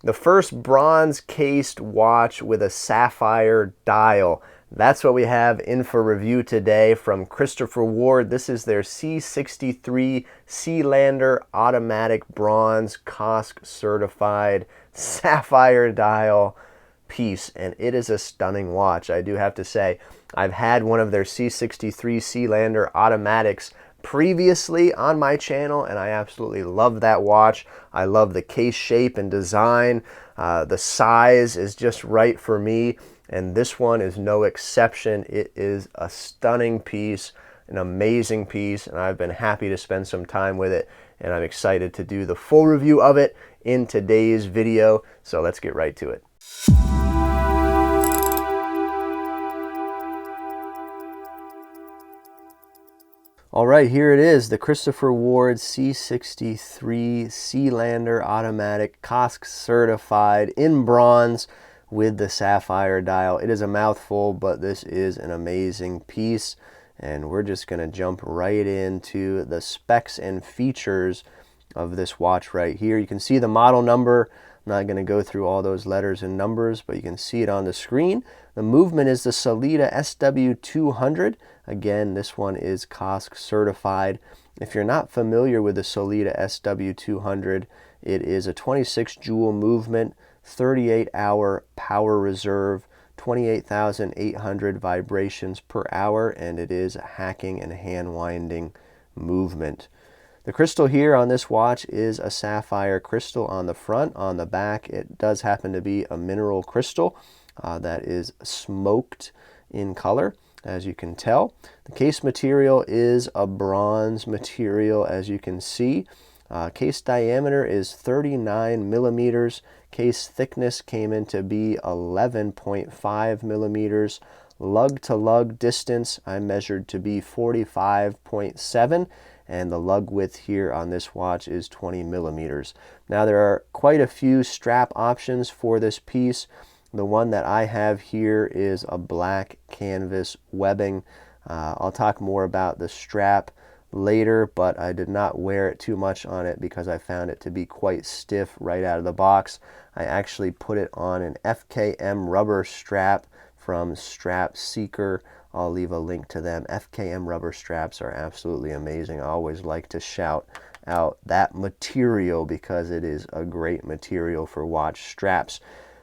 The first bronze cased watch with a sapphire dial. That's what we have in for review today from Christopher Ward. This is their C63 Sealander automatic bronze COSC certified sapphire dial piece, and it is a stunning watch. I do have to say, I've had one of their C63 Sealander automatics previously on my channel, and I absolutely love that watch. I love the case shape and design. The size is just right for me, and this one is no exception. It is a stunning piece, an amazing piece, and I've been happy to spend some time with it, and I'm excited to do the full review of it in today's video. So let's get right to it. All right, here it is, the Christopher Ward C63 Sealander automatic, COSC certified in bronze with the sapphire dial. It is a mouthful, but this is an amazing piece, and we're just going to jump right into the specs and features of this watch right here. You can see the model number. I'm not going to go through all those letters and numbers, but you can see it on the screen. The movement is the Sellita SW200. Again, this one is COSC certified. If you're not familiar with the Sellita SW200, it is a 26 jewel movement, 38-hour power reserve, 28,800 vibrations per hour, and it is a hacking and hand winding movement. The crystal here on this watch is a sapphire crystal on the front. On the back, it does happen to be a mineral crystal that is smoked in color, as you can tell. The case material is a bronze material, as you can see. Case diameter is 39 millimeters. Case thickness came in to be 11.5 millimeters. Lug to lug distance I measured to be 45.7, and the lug width here on this watch is 20 millimeters. Now there are quite a few strap options for this piece. The one that I have here is a black canvas webbing. I'll talk more about the strap later, but I did not wear it too much on it because I found it to be quite stiff right out of the box. I actually put it on an FKM rubber strap from Strap Seeker. I'll leave a link to them. FKM rubber straps are absolutely amazing. I always like to shout out that material because it is a great material for watch straps.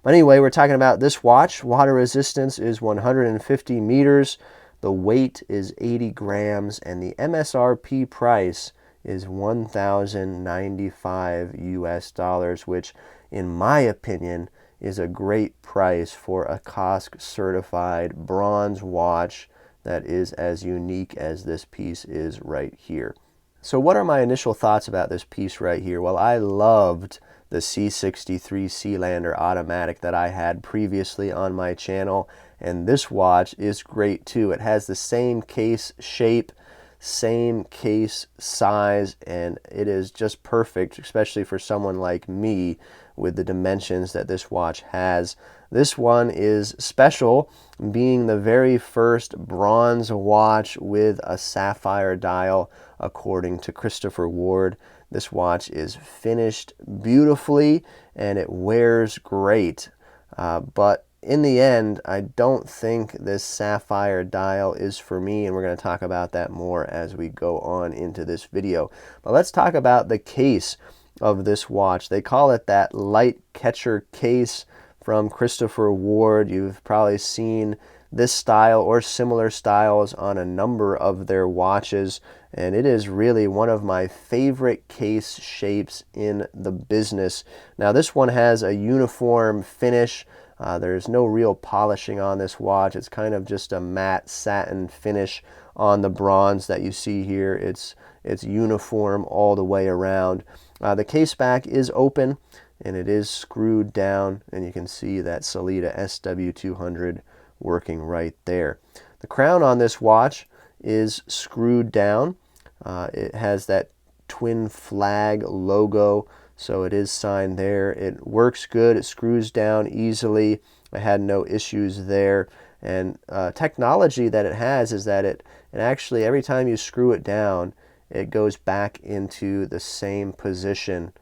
But anyway, we're talking about this watch. Water resistance is 150 meters. The weight is 80 grams, and the MSRP price is $1,095 US, which in my opinion is a great price for a COSC certified bronze watch that is as unique as this piece is right here. So what are my initial thoughts about this piece right here? Well, I loved the C63 Sealander automatic that I had previously on my channel, and this watch is great too. It has the same case shape, same case size, and it is just perfect, especially for someone like me with the dimensions that this watch has. This one is special, being the very first bronze watch with a sapphire dial, according to Christopher Ward. This watch is finished beautifully and it wears great, but in the end, I don't think this sapphire dial is for me, and we're going to talk about that more as we go on into this video. But let's talk about the case of this watch. They call it that light catcher case from Christopher Ward. You've probably seen this style or similar styles on a number of their watches, and it is really one of my favorite case shapes in the business. Now this one has a uniform finish. There's no real polishing on this watch. It's kind of just a matte satin finish on the bronze that you see here. It's uniform all the way around. The case back is open and it is screwed down, and you can see that Sellita SW200 working right there. The crown on this watch is screwed down. It has that twin flag logo, so it is signed there. It works good. It screws down easily. I had no issues there. And technology that it has is that it actually, every time you screw it down, it goes back into the same position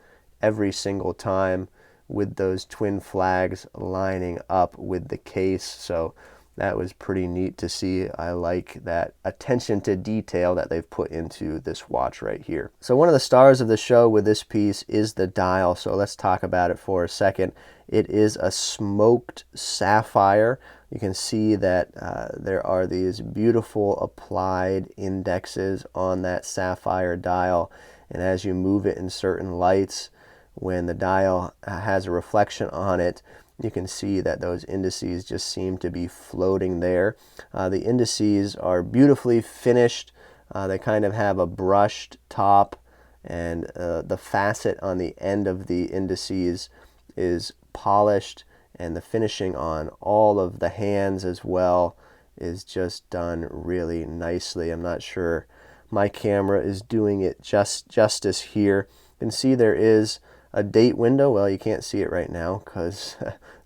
every single time, with those twin flags lining up with the case. So that was pretty neat to see. I like that attention to detail that they've put into this watch right here. So one of the stars of the show with this piece is the dial. So let's talk about it for a second. It is a smoked sapphire. You can see that there are these beautiful applied indexes on that sapphire dial. And as you move it in certain lights, when the dial has a reflection on it, you can see that those indices just seem to be floating there. The indices are beautifully finished. They kind of have a brushed top, and the facet on the end of the indices is polished, and the finishing on all of the hands as well is just done really nicely. I'm not sure my camera is doing it justice here. You can see there is a date window. Well, you can't see it right now because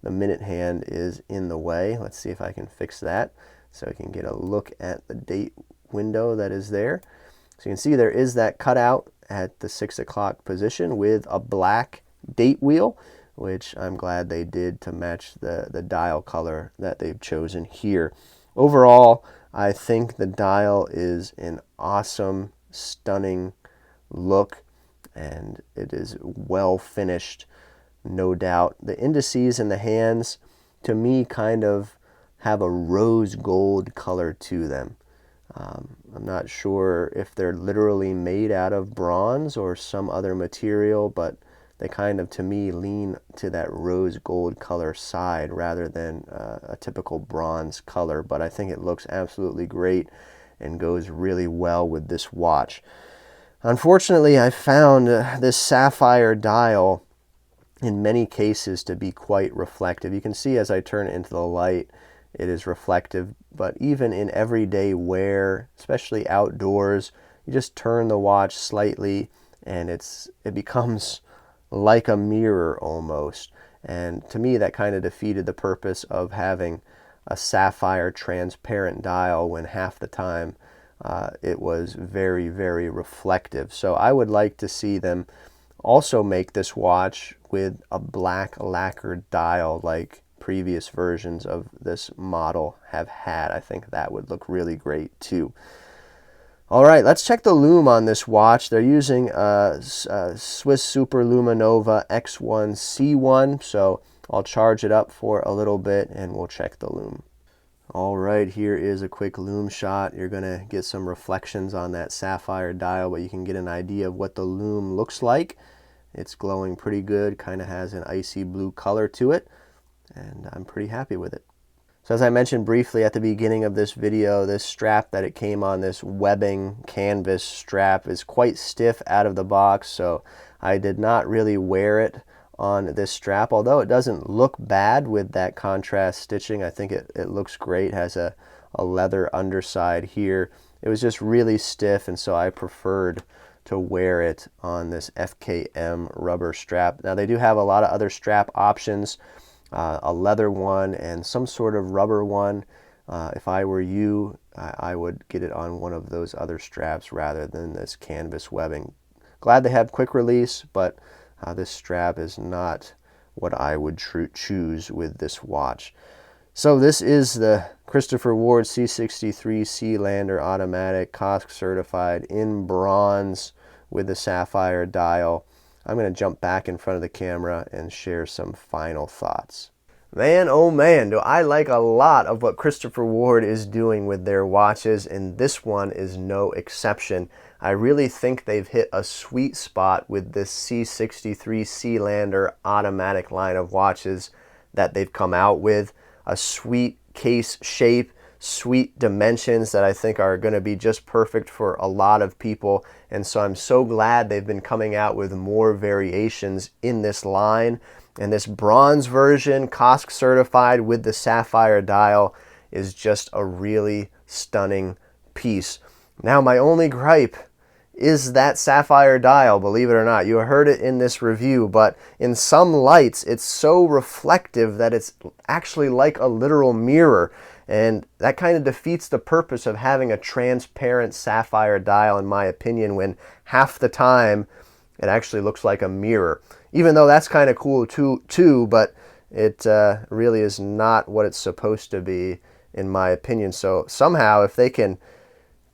the minute hand is in the way. Let's see if I can fix that so we can get a look at the date window that is there. So you can see there is that cutout at the 6 o'clock position with a black date wheel, which I'm glad they did to match the dial color that they've chosen here. Overall, I think the dial is an awesome, stunning look, and it is well finished, no doubt. The indices and the hands, to me, kind of have a rose gold color to them. I'm not sure if they're literally made out of bronze or some other material, but they kind of, to me, lean to that rose gold color side rather than a typical bronze color. But I think it looks absolutely great and goes really well with this watch. Unfortunately, I found this sapphire dial in many cases to be quite reflective. You can see as I turn it into the light, it is reflective, but even in everyday wear, especially outdoors, you just turn the watch slightly and it becomes like a mirror almost. And to me, that kind of defeated the purpose of having a sapphire transparent dial when half the time it was very, very reflective. So I would like to see them also make this watch with a black lacquered dial like previous versions of this model have had. I think that would look really great too. All right, let's check the lume on this watch. They're using Swiss Super Luminova X1C1, so I'll charge it up for a little bit and we'll check the lume. All right, here is a quick lume shot. You're going to get some reflections on that sapphire dial, but you can get an idea of what the lume looks like. It's glowing pretty good, kind of has an icy blue color to it, and I'm pretty happy with it. So as I mentioned briefly at the beginning of this video, this strap that it came on, this webbing canvas strap, is quite stiff out of the box, so I did not really wear it on this strap, although it doesn't look bad with that contrast stitching. I think it looks great. It has a leather underside here. It was just really stiff, and so I preferred to wear it on this FKM rubber strap. Now they do have a lot of other strap options, a leather one and some sort of rubber one. If I were you, I would get it on one of those other straps rather than this canvas webbing. Glad they have quick release, but this strap is not what I would choose with this watch. So this is the Christopher Ward C63 Sealander automatic, COSC certified in bronze with the sapphire dial. I'm going to jump back in front of the camera and share some final thoughts. Man, oh man, do I like a lot of what Christopher Ward is doing with their watches, and this one is no exception. I really think they've hit a sweet spot with this C63 Sealander automatic line of watches that they've come out with. A sweet case shape, sweet dimensions that I think are going to be just perfect for a lot of people. And so I'm so glad they've been coming out with more variations in this line. And this bronze version, COSC certified with the sapphire dial, is just a really stunning piece. Now my only gripe is that sapphire dial, believe it or not. You heard it in this review, but in some lights it's so reflective that it's actually like a literal mirror. And that kind of defeats the purpose of having a transparent sapphire dial, in my opinion, when half the time it actually looks like a mirror. even though that's kind of cool too, but it really is not what it's supposed to be, in my opinion. So somehow, if they can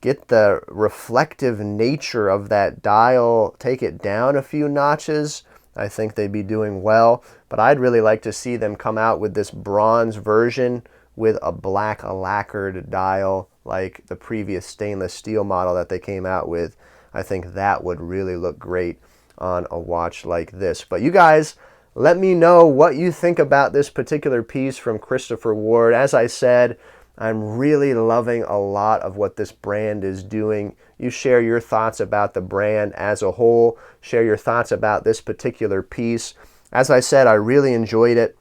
get the reflective nature of that dial, take it down a few notches, I think they'd be doing well. But I'd really like to see them come out with this bronze version with a black lacquered dial like the previous stainless steel model that they came out with. I think that would really look great on a watch like this. But you guys, let me know what you think about this particular piece from Christopher Ward. As I said, I'm really loving a lot of what this brand is doing. You share your thoughts about the brand as a whole. Share your thoughts about this particular piece. As I said, I really enjoyed it,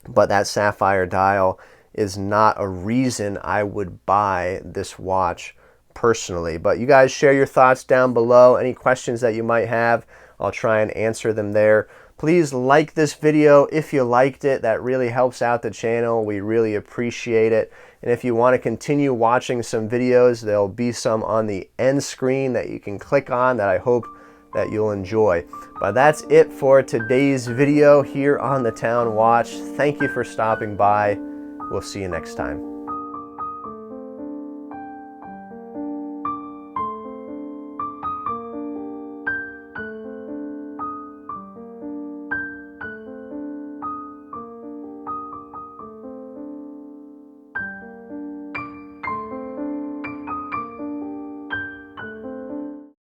but that Sapphire Dial is not a reason I would buy this watch personally. But you guys share your thoughts down below. Any questions that you might have, I'll try and answer them there. Please like this video if you liked it. That really helps out the channel. We really appreciate it. And if you want to continue watching some videos, there'll be some on the end screen that you can click on that I hope that you'll enjoy. But that's it for today's video here on the Town Watch. Thank you for stopping by. We'll see you next time.